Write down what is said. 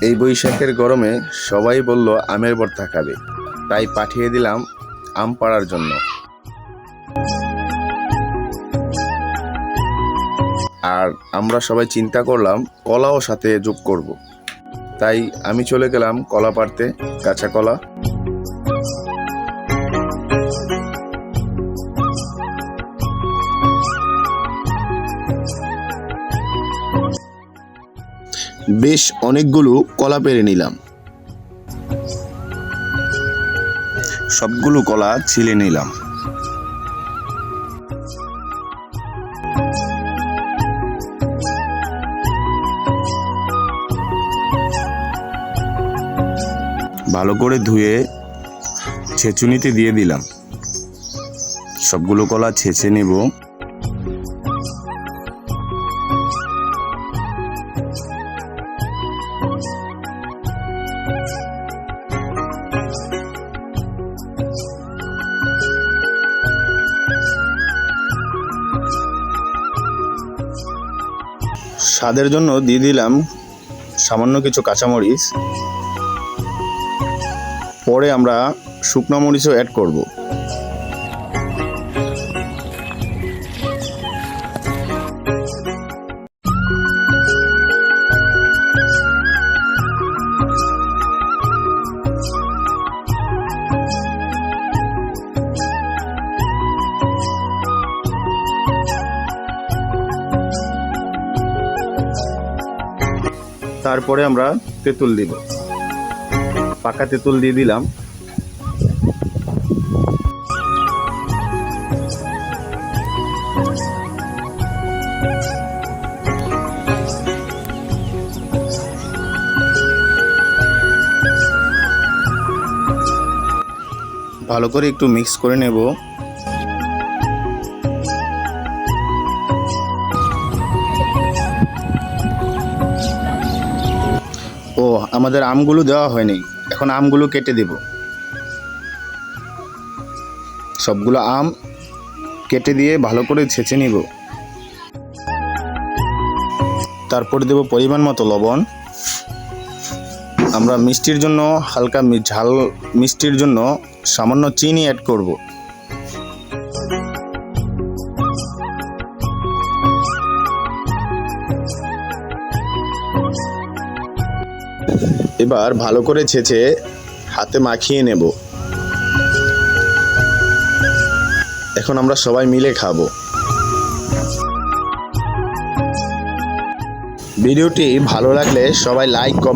এই বৈশাখের গরমে সবাই বলল আমের ভর্তা খাবে, তাই পাঠিয়ে দিলাম আম পাড়ার জন্য। আর আমরা সবাই চিন্তা করলাম কলাও সাথে যোগ করব, তাই আমি চলে গেলাম কলা পাড়তে, কাঁচা কলা। বেশ অনেকগুলো কলা পেড়ে নিলাম, সবগুলো কলা ছিলে নিলাম। ভালো করে ধুয়ে ছেঁচুনিতে দিয়ে দিলাম। সবগুলো কলা ছেঁচে নেব। স্বাদের জন্য দিয়ে দিলাম সামান্য কিছু কাঁচামরিচ। পরে আমরা শুকনো মরিচও অ্যাড করব। তারপরে আমরা তেঁতুল দিব, পাকা তেঁতুল দিয়ে দিলাম। ভালো করে একটু মিক্স করে নেব। ও, আমাদের আমগুলো দেওয়া হয়নি, এখন আমগুলো কেটে দেব। সবগুলো আম কেটে দিয়ে ভালো করে ছেঁচে নিব। তারপরে দেব পরিমাণ মতো লবণ। আমরা মিষ্টির জন্য হালকা ঝাল মিষ্টির জন্য সামান্য চিনি অ্যাড করব। এবার ভালো করে ছেঁচে হাতে মাখিয়ে নেব। এখন আমরা সবাই মিলে খাবো। ভিডিওটি ভালো লাগলে সবাই লাইক